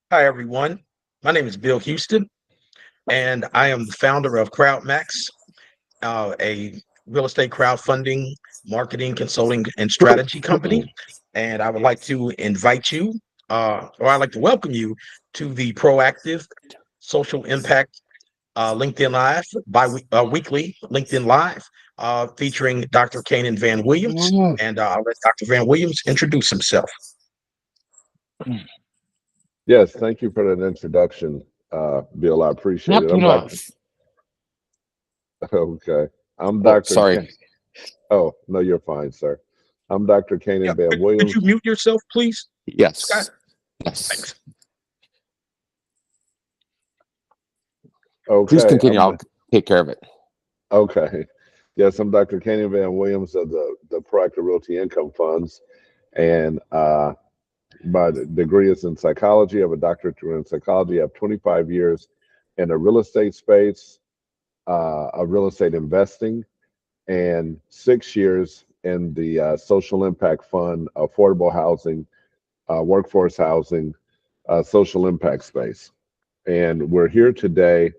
Hi, everyone. My name is Bill Houston, and I am the founder of CrowdMax, a real estate crowdfunding, marketing, consulting, and strategy company. And I would like to invite you, or I'd like to welcome you to the Proactive Social Impact LinkedIn Live, weekly LinkedIn Live, featuring Dr. Canaan Van Williams. And I'll let Dr. Van Williams introduce himself. Yes, thank you for that introduction, Bill. I appreciate it. Not I'm Dr. enough. Okay. I'm Oh, Dr. sorry. Ken. Oh, no, you're fine, sir. I'm Dr. Yeah, Canaan Van could you Williams. mute yourself, please, Scott? Yes. Yes. Thanks. Please Okay. continue. I'll take care of it. Okay. Yes, I'm Dr. Canaan Van Williams of the Proactive Realty Income Funds. And my degree is in psychology. I have a doctorate degree in psychology. I have 25 years in the real estate space, of real estate investing, and 6 years in the social impact fund, affordable housing, workforce housing, social impact space. And we're here today.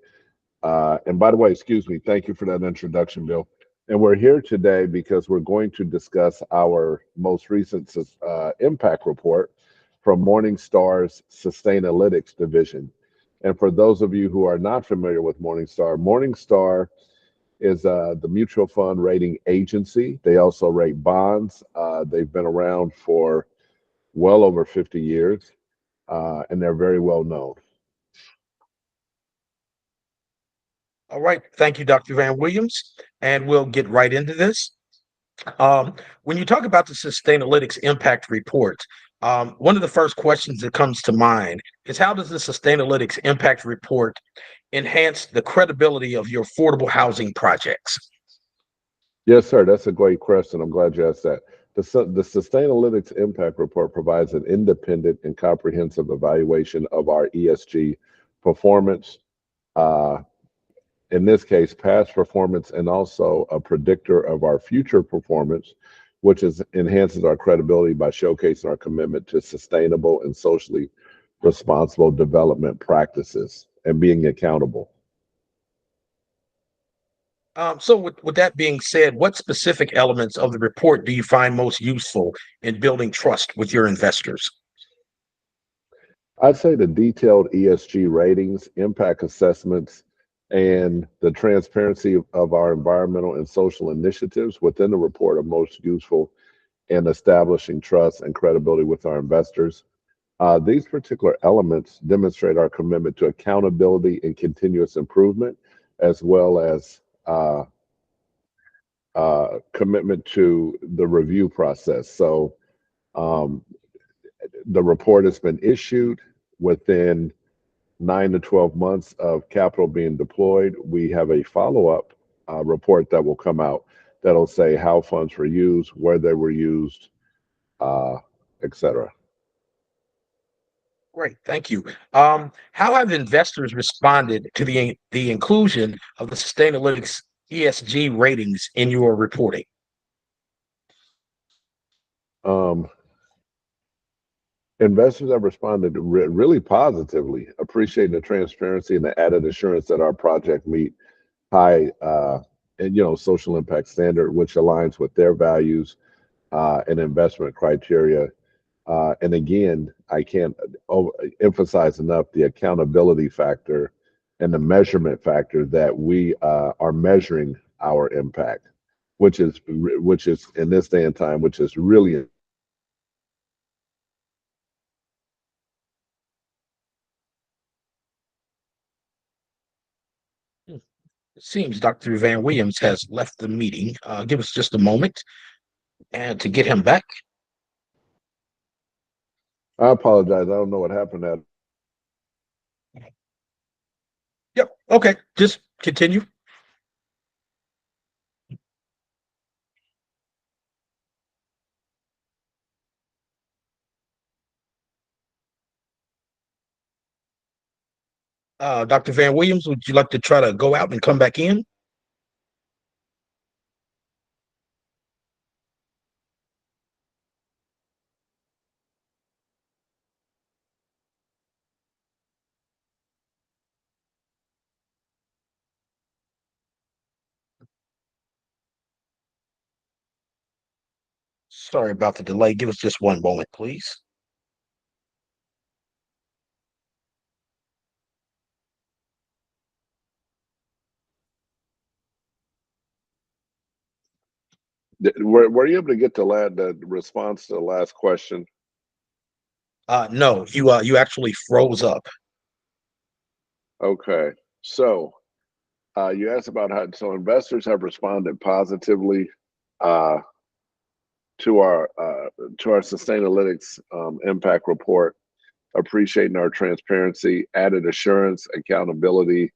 And by the way, excuse me, thank you for that introduction, Bill. And we're here today because we're going to discuss our most recent impact report from Morningstar's Sustainalytics division. And for those of you who are not familiar with Morningstar, Morningstar is the mutual fund rating agency. They also rate bonds. They've been around for well over 50 years, and they're very well known. All right. Thank you, Dr. Van Williams. And we'll get right into this. When you talk about the Sustainalytics impact report, one of the first questions that comes to mind is how does the Sustainalytics impact report enhance the credibility of your affordable housing projects? Yes, sir. That's a great question. I'm glad you asked that. The Sustainalytics Impact Report provides an independent and comprehensive evaluation of our ESG performance, uh, in this case, past performance, and also a predictor of our future performance, which enhances our credibility by showcasing our commitment to sustainable and socially responsible development practices and being accountable. So, with that being said, what specific elements of the report do you find most useful in building trust with your investors? I'd say the detailed ESG ratings, impact assessments, and the transparency of our environmental and social initiatives within the report are most useful in establishing trust and credibility with our investors. These particular elements demonstrate our commitment to accountability and continuous improvement, as well as commitment to the review process. So um, the report has been issued within 9 to 12 months of capital being deployed. We have a follow-up report that will come out that'll say how funds were used, where they were used, uh, et cetera. Great, thank you. How have investors responded to the inclusion of the Sustainalytics ESG ratings in your reporting? Um, Investors have responded really positively, appreciating the transparency and the added assurance that our project meet high and social impact standard, which aligns with their values and investment criteria. And again, I can't emphasize enough the accountability factor and the measurement factor that we are measuring our impact, which is in this day and time, which is really Hmm, It seems Dr. Van Williams has left the meeting. Give us just a moment and to get him back. I apologize. I don't know what happened there. Yep. Okay. Just continue. Dr. Van Williams, would you like to try to go out and come back in? Sorry about the delay. Give us just one moment, please. Were you able to get the response to the last question? No, you actually froze up. Okay, so you asked about how so investors have responded positively uh, to our Sustainalytics impact report, appreciating our transparency, added assurance, accountability,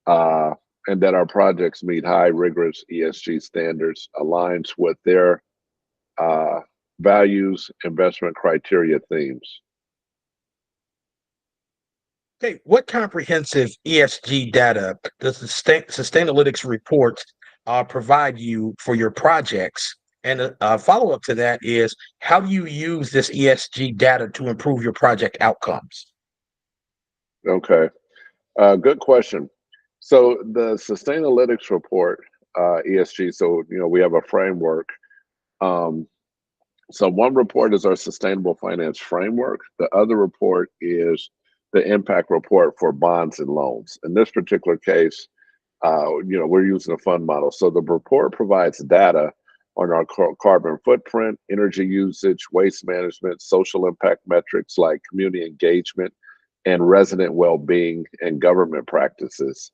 uh, and that our projects meet high, rigorous ESG standards, aligns with their uh, values, investment criteria, themes. Okay, what comprehensive ESG data does the Sustainalytics report provide you for your projects? And a follow-up to that is, how do you use this ESG data to improve your project outcomes? Okay, good question. So the Sustainalytics report, ESG. So we have a framework. Um, So one report is our sustainable finance framework. The other report is the impact report for bonds and loans. In this particular case, we're using a fund model. So the report provides data on our carbon footprint, energy usage, waste management, social impact metrics like community engagement and resident well-being and government practices,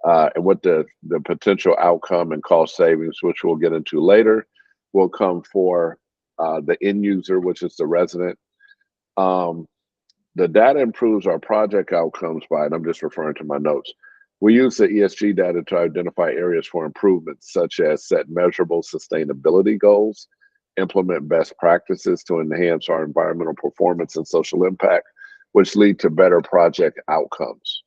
and what the potential outcome and cost savings, which we'll get into later, will come for the end user, which is the resident. Um, the data improves our project outcomes by, and I'm just referring to my notes. We use the ESG data to identify areas for improvement, such as set measurable sustainability goals, implement best practices to enhance our environmental performance and social impact, which lead to better project outcomes.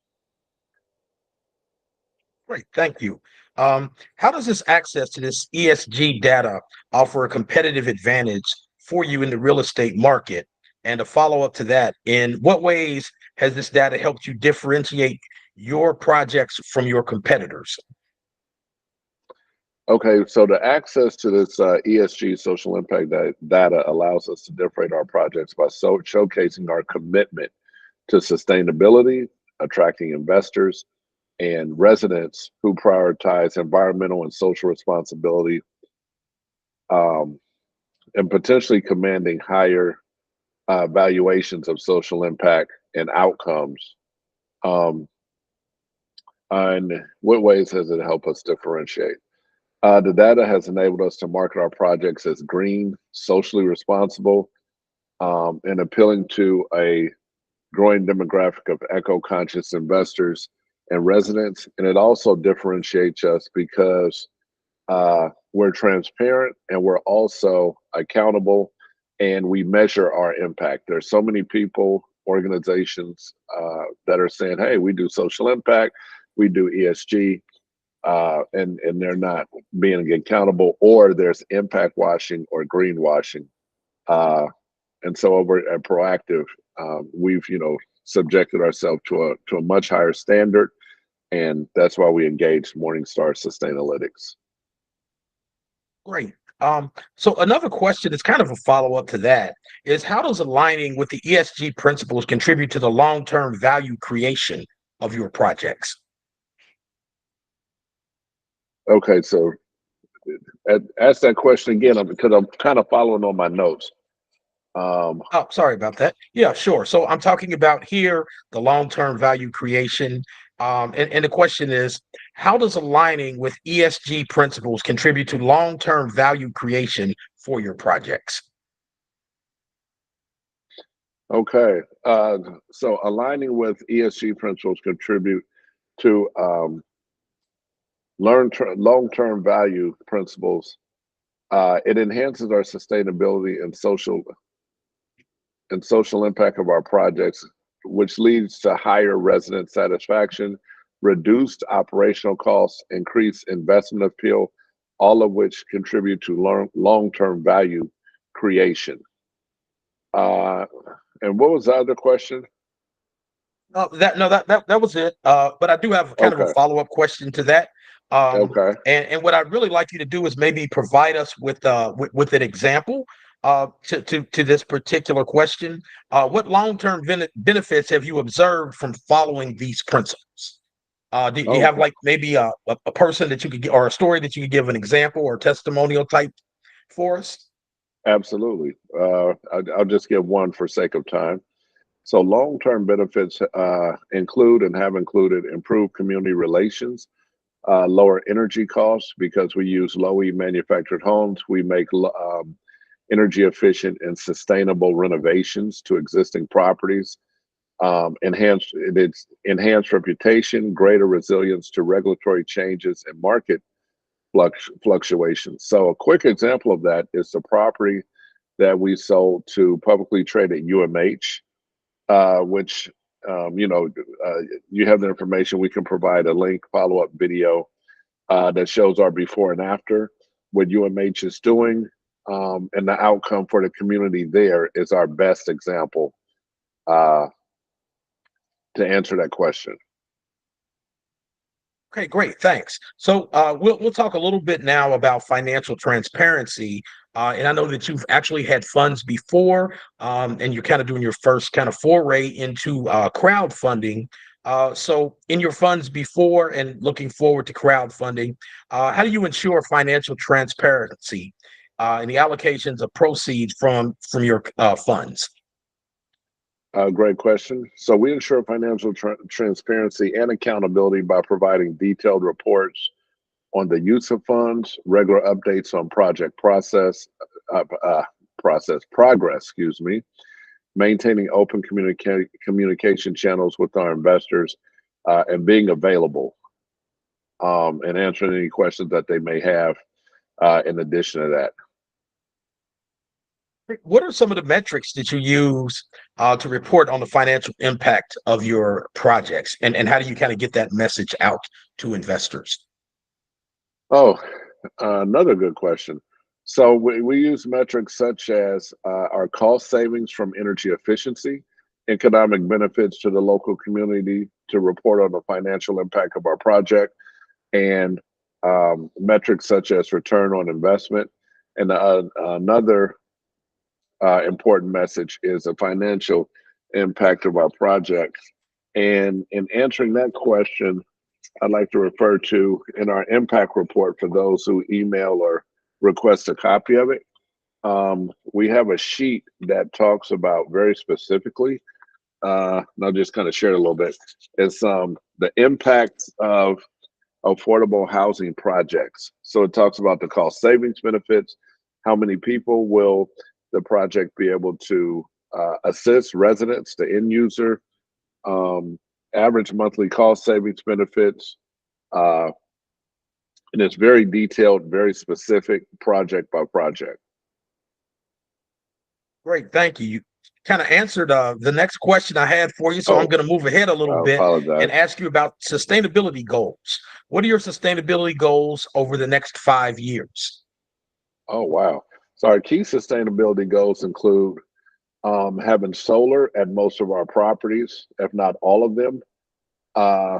Great, thank you. How does this access to this ESG data offer a competitive advantage for you in the real estate market? And a follow-up to that, in what ways has this data helped you differentiate your projects from your competitors? Okay, so the access to this ESG social impact data allows us to differentiate our projects by showcasing our commitment to sustainability, attracting investors and residents who prioritize environmental and social responsibility, um, and potentially commanding higher valuations of social impact and outcomes. Um, and what ways has it helped us differentiate? The data has enabled us to market our projects as green, socially responsible, and appealing to a growing demographic of eco-conscious investors and residents. And it also differentiates us because we're transparent and we're also accountable, and we measure our impact. There's so many people, organizations that are saying, hey, we do social impact, we do ESG, and they're not being accountable, or there's impact washing or greenwashing. And so over at Proactive, we've subjected ourselves to a much higher standard, and that's why we engaged Morningstar Sustainalytics. Great. So another question that's kind of a follow-up to that is, how does aligning with the ESG principles contribute to the long-term value creation of your projects? Okay, so ask that question again because I'm kind of following on my notes. Oh, sorry about that. Yeah, sure. So I'm talking about here the long-term value creation. And the question is, how does aligning with ESG principles contribute to long-term value creation for your projects? okay, so aligning with ESG principles contribute to long-term value principles. It enhances our sustainability and social impact of our projects, which leads to higher resident satisfaction, reduced operational costs, increased investment appeal, all of which contribute to long-term value creation. Uh, and what was the other question? That no, that was it. But I do have kind of a Okay. follow-up question to that. Okay. And what I'd really like you to do is maybe provide us with an example to this particular question. What long-term benefits have you observed from following these principles? Do you have Okay. like maybe a person that you could or a story that you could give an example or testimonial type for us? Absolutely. I'll just give one for sake of time. So long-term benefits include and have included improved community relations, lower energy costs because we use low-E manufactured homes. We make energy efficient and sustainable renovations to existing properties. It's enhanced reputation, greater resilience to regulatory changes and market fluctuations. So a quick example of that is the property that we sold to publicly traded UMH, which you have the information. We can provide a link, follow-up video that shows our before and after, what UMH is doing, and the outcome for the community there is our best example uh, to answer that question. Okay, great. Thanks. So we'll talk a little bit now about financial transparency. And I know that you've actually had funds before, and you're kind of doing your first kind of foray into crowdfunding. So in your funds before and looking forward to crowdfunding, how do you ensure financial transparency in the allocations of proceeds from your funds? Great question. So we ensure financial transparency and accountability by providing detailed reports on the use of funds, regular updates on project progress, maintaining open communication channels with our investors, and being available and answering any questions that they may have in addition to that. What are some of the metrics that you use to report on the financial impact of your projects, and how do you kind of get that message out to investors? Oh, another good question. So we use metrics such as our cost savings from energy efficiency, economic benefits to the local community to report on the financial impact of our project, and metrics such as return on investment. And another important message is the financial impact of our projects. And in answering that question, I'd like to refer to in our impact report for those who email or request a copy of it. We have a sheet that talks about very specifically, and I'll just kind of share it a little bit. It's the impact of affordable housing projects. So it talks about the cost savings benefits, how many people will the project be able to assist residents, the end user, average monthly cost savings benefits, uh, and it's very detailed, very specific, project by project. Great, thank you. You kind of answered the next question I had for you, so I'm Oh, going to move ahead a little I bit apologize. and ask you about sustainability goals. What are your sustainability goals over the next 5 years? Oh, wow. So our key sustainability goals include having solar at most of our properties, if not all of them. Uh,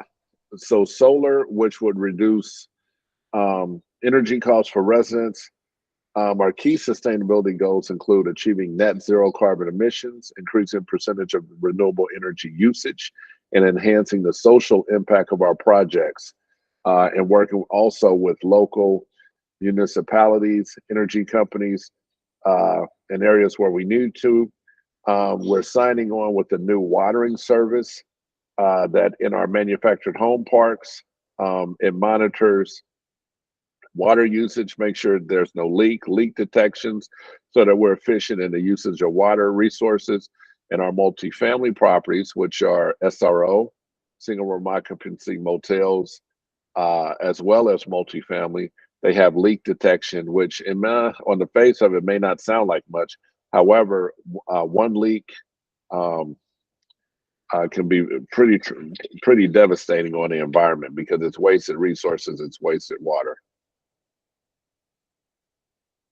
so solar, which would reduce energy costs for residents. Our key sustainability goals include achieving net zero carbon emissions, increasing percentage of renewable energy usage, and enhancing the social impact of our projects, and working also with local municipalities, energy companies, in areas where we need to. We're signing on with the new watering service that in our manufactured home parks, it monitors water usage, make sure there's no leak detections, so that we're efficient in the usage of water resources. And our multifamily properties, which are SRO, single room occupancy motels, as well as multifamily, they have leak detection, which on the face of it may not sound like much. However, one leak um, can be pretty devastating on the environment because it's wasted resources, it's wasted water.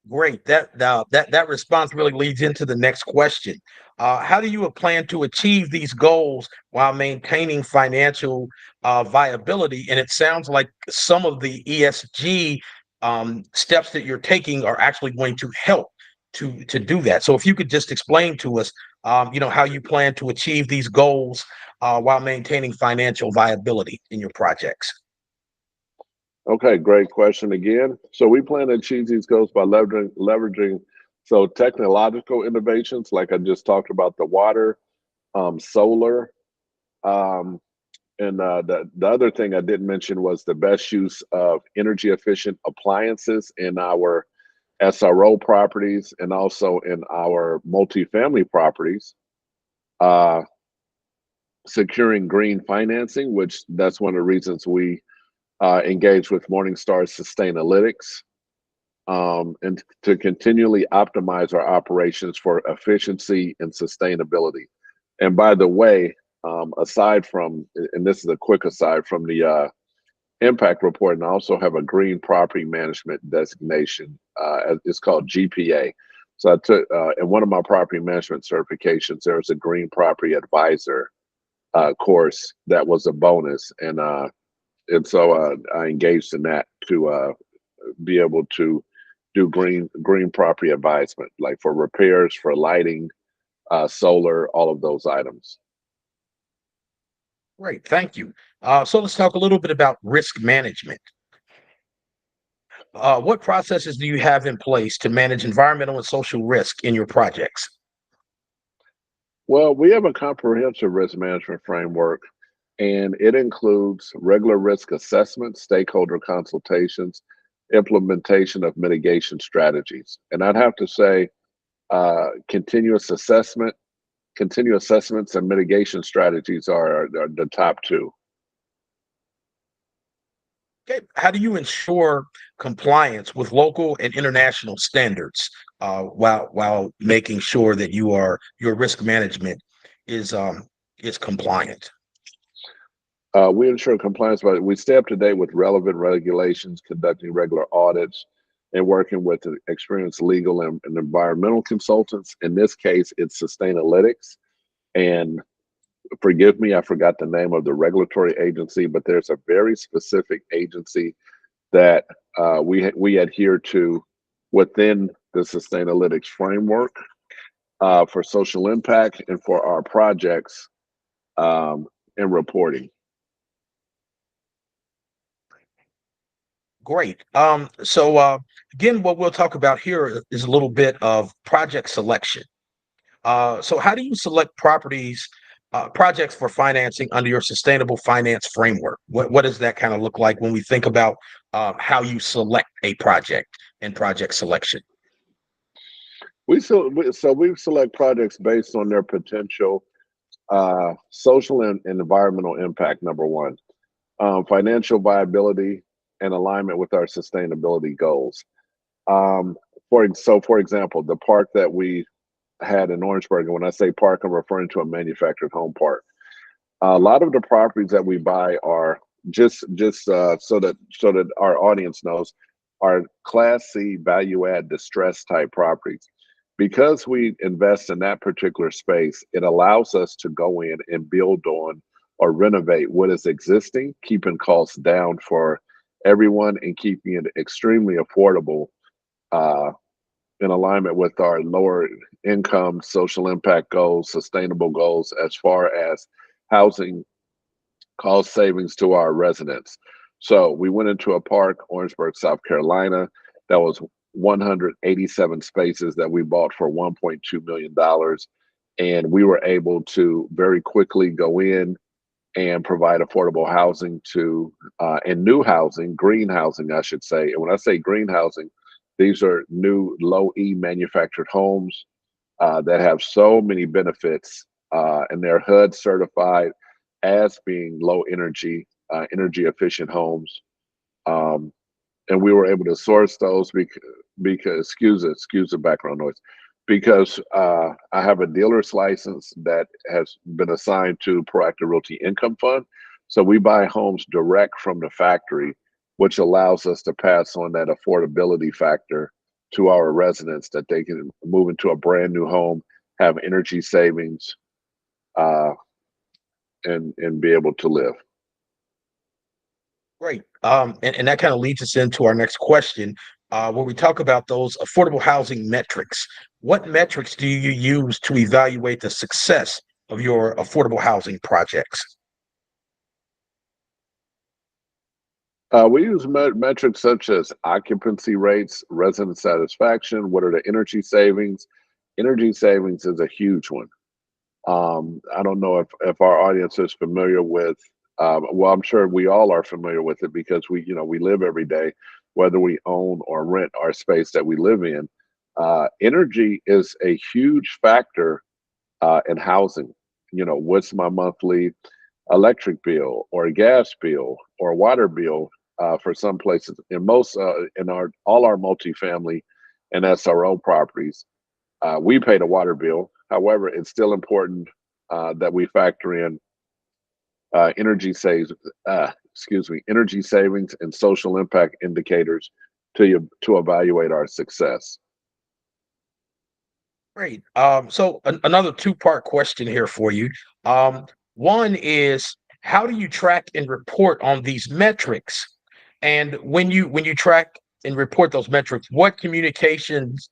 Great. That response really leads into the next question. How do you plan to achieve these goals while maintaining financial viability? And it sounds like some of the ESG steps that you're taking are actually going to help to do that. So if you could just explain to us, how you plan to achieve these goals while maintaining financial viability in your projects. Okay, great question again. So we plan to achieve these goals by leveraging technological innovations, like I just talked about, the water, solar, um, and the other thing I didn't mention was the best use of energy efficient appliances in our SRO properties and also in our multifamily properties. Uh, Securing green financing, which that's one of the reasons we engage with Morningstar Sustainalytics, and to continually optimize our operations for efficiency and sustainability. And by the way, aside from, and this is a quick aside from the impact report, and I also have a green property management designation. It's called GPA. So I took in one of my property management certifications, there's a green property advisor course that was a bonus, and so I engaged in that to be able to do green property advisement, like for repairs, for lighting, solar, all of those items. Great, thank you. So let's talk a little bit about risk management. What processes do you have in place to manage environmental and social risk in your projects? Well, we have a comprehensive risk management framework, and it includes regular risk assessments, stakeholder consultations, implementation of mitigation strategies. And I'd have to say, continuous assessments and mitigation strategies are the top two. Okay, how do you ensure compliance with local and international standards while making sure that your risk management is compliant? We ensure compliance, but we stay up to date with relevant regulations, conducting regular audits, and working with experienced legal and environmental consultants. In this case, it's Sustainalytics. And forgive me, I forgot the name of the regulatory agency, but there's a very specific agency that we adhere to within the Sustainalytics framework for social impact and for our projects and reporting. Great. Again, what we'll talk about here is a little bit of project selection. So how do you select projects for financing under your sustainable finance framework? What does that kind of look like when we think about how you select a project and project selection? We select projects based on their potential social and environmental impact, number one, financial viability and alignment with our sustainability goals. Um, for example, the park that we had in Orangeburg, and when I say park, I'm referring to a manufactured home park. A lot of the properties that we buy are so that our audience knows, are Class C value add distress type properties. Because we invest in that particular space, it allows us to go in and build on or renovate what is existing, keeping costs down for everyone and keeping it extremely affordable uh, in alignment with our lower income, social impact goals, sustainable goals, as far as housing cost savings to our residents. So we went into a park, Orangeburg, South Carolina, that was 187 spaces that we bought for $1.2 million. And we were able to very quickly go in and provide affordable housing and new housing, green housing, I should say. And when I say green housing, these are new low E manufactured homes that have so many benefits, and they're HUD certified as being low energy, energy efficient homes. Um, and we were able to source those because excuse the background noise, because I have a dealer's license that has been assigned to Proactive Realty Income Fund. So we buy homes direct from the factory, which allows us to pass on that affordability factor to our residents that they can move into a brand new home, have energy savings, uh, and be able to live. Great. And that kind of leads us into our next question, where we talk about those affordable housing metrics. What metrics do you use to evaluate the success of your affordable housing projects? We use metrics such as occupancy rates, resident satisfaction. What are the energy savings? Energy savings is a huge one. I don't know if our audience is familiar with. Well, I'm sure we all are familiar with it because we live every day, whether we own or rent our space that we live in. Energy is a huge factor in housing. What's my monthly electric bill or gas bill or water bill for some places? In most, in our all our multifamily and SRO properties, we pay the water bill. However, it's still important that we factor in energy saves, energy savings and social impact indicators to evaluate our success. Great. So another two-part question here for you. One is, how do you track and report on these metrics? And when you track and report those metrics, what communications,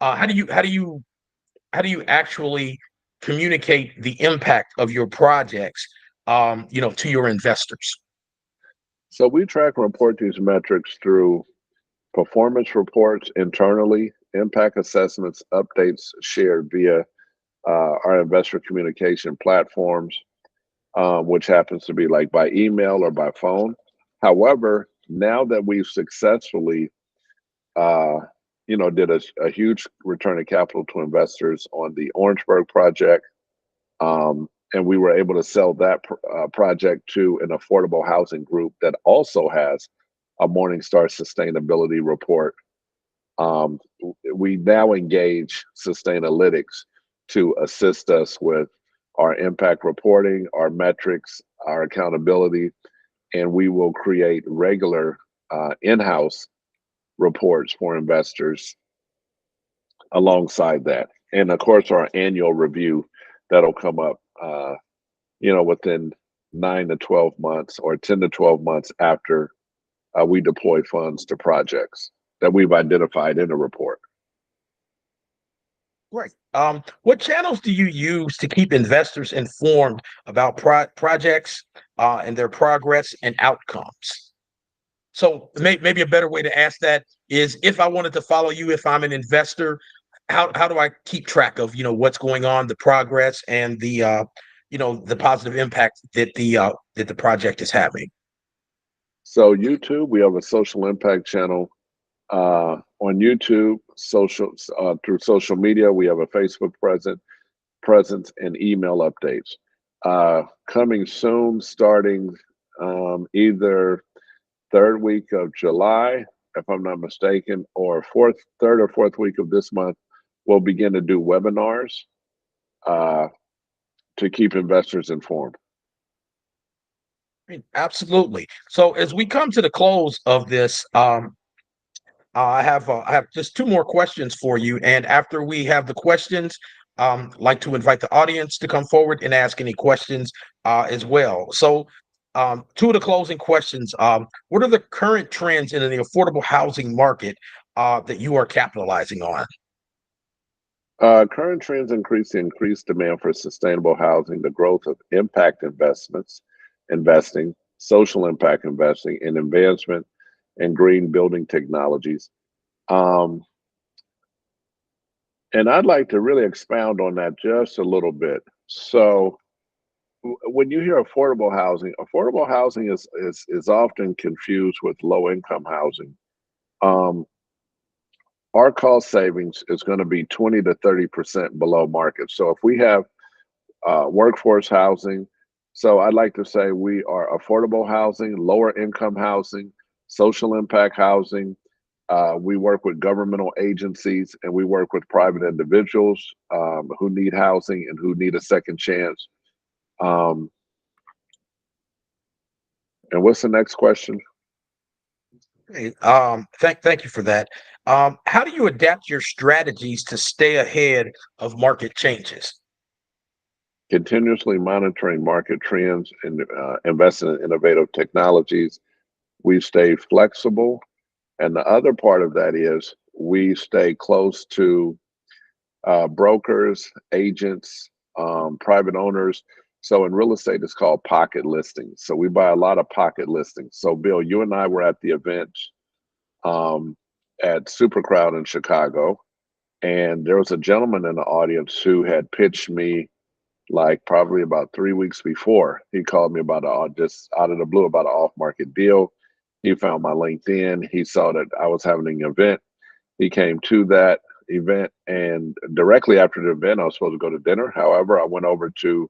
how do you actually communicate the impact of your projects, to your investors? So we track and report these metrics through performance reports internally, impact assessments, updates shared via our investor communication platforms, which happens to be like by email or by phone. However, now that we've successfully, uh, did a huge return of capital to investors on the Orangeburg project, and we were able to sell that project to an affordable housing group that also has a Morningstar Sustainability report. We now engage Sustainalytics to assist us with our impact reporting, our metrics, our accountability, and we will create regular in-house reports for investors alongside that. And of course, our annual review that'll come up, within 9 to 12 months or 10 to 12 months after we deploy funds to projects that we've identified in the report. Right. What channels do you use to keep investors informed about projects and their progress and outcomes? So maybe a better way to ask that is, if I wanted to follow you, if I'm an investor, how do I keep track of what's going on, the progress, and the positive impact that the project is having? So YouTube, we have a social impact channel on YouTube, through social media. We have a Facebook presence and email updates. Coming soon, starting either third week of July, if I'm not mistaken, or third or fourth week of this month, we'll begin to do webinars uh, to keep investors informed. Absolutely. So as we come to the close of this, I have just two more questions for you, and after we have the questions, like to invite the audience to come forward and ask any questions as well. So, two of the closing questions: what are the current trends in the affordable housing market that you are capitalizing on? Current trends increased demand for sustainable housing, the growth of impact investing, social impact investing, and advancement in green building technologies. Um, and I'd like to really expound on that just a little bit. So, when you hear affordable housing is often confused with low income housing. Um, our cost savings is going to be 20 to 30% below market. So if we have workforce housing. So I'd like to say we are affordable housing, lower income housing, social impact housing. We work with governmental agencies and we work with private individuals who need housing and who need a second chance. Um, and what's the next question? Hey, thank you for that. How do you adapt your strategies to stay ahead of market changes? Continuously monitoring market trends and investing in innovative technologies. We stay flexible. And the other part of that is we stay close to brokers, agents, private owners. So in real estate, it's called pocket listings. So we buy a lot of pocket listings. So Bill, you and I were at the event um, at Supercrowd in Chicago, and there was a gentleman in the audience who had pitched me like probably about 3 weeks before. He called me about just out of the blue about an off-market deal. He found my LinkedIn. He saw that I was having an event. He came to that event, and directly after the event, I was supposed to go to dinner. However, I went over to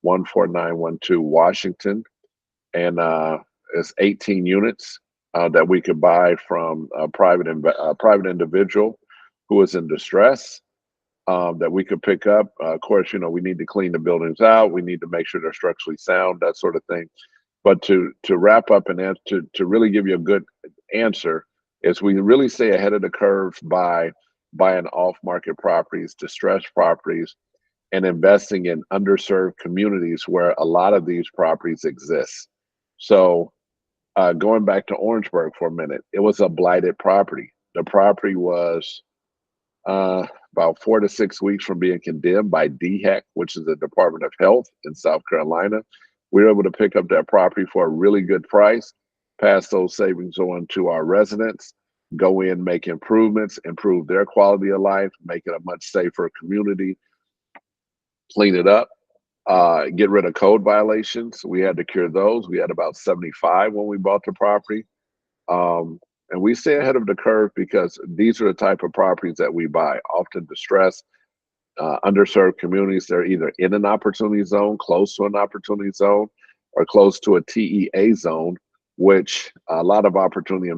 14912 Washington, and it's 18 units that we could buy from a private individual who was in distress, that we could pick up. Of course, we need to clean the buildings out. We need to make sure they're structurally sound, that sort of thing. But to wrap up and to really give you a good answer is we really stay ahead of the curve by buying off-market properties, distressed properties, and investing in underserved communities where a lot of these properties exist. So going back to Orangeburg for a minute, it was a blighted property. The property was uh, about 4 to 6 weeks from being condemned by DHEC, which is the Department of Health in South Carolina. We were able to pick up that property for a really good price, pass those savings on to our residents, go in, make improvements, improve their quality of life, make it a much safer community, clean it up, get rid of code violations. We had to cure those. We had about 75 when we bought the property. Um, and we stay ahead of the curve because these are the type of properties that we buy, often distressed, underserved communities. They're either in an opportunity zone, close to an opportunity zone, or close to a TEA zone, which a lot of opportunity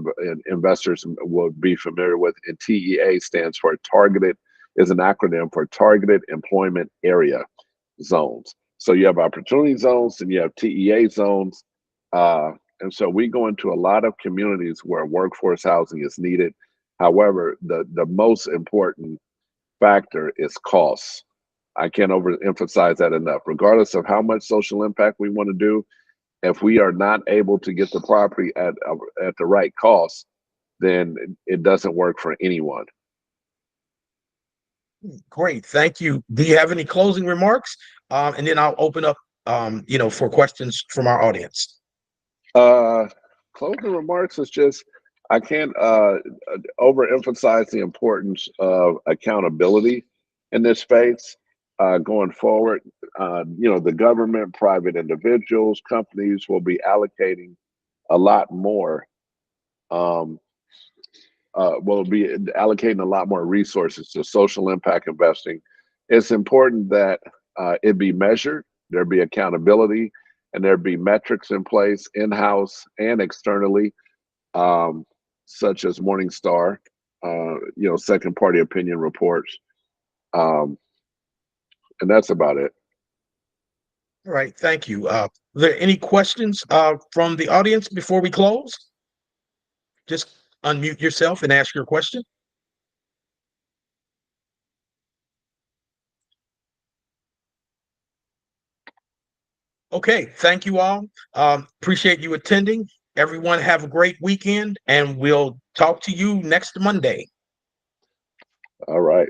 investors will be familiar with. And TEA stands for targeted, is an acronym for Targeted Employment Area Zones. So you have opportunity zones and you have TEA zones. And so we go into a lot of communities where workforce housing is needed. However, the most important factor is costs. I can't overemphasize that enough. Regardless of how much social impact we want to do, if we are not able to get the property at the right cost, then it doesn't work for anyone. Great, thank you. Do you have any closing remarks? And then I'll open up, for questions from our audience. Uh, Closing remarks is just I can't overemphasize the importance of accountability in this space going forward. The government, private individuals, companies will be allocating a lot more. Um, will be allocating a lot more resources to social impact investing. It's important that it be measured, there be accountability, and there be metrics in place in-house and externally, um, such as Morningstar, second party opinion reports. Um, and that's about it. All right, thank you. Are there any questions from the audience before we close? Just unmute yourself and ask your question. Okay, thank you all. Appreciate you attending. Everyone have a great weekend, and we'll talk to you next Monday. All right.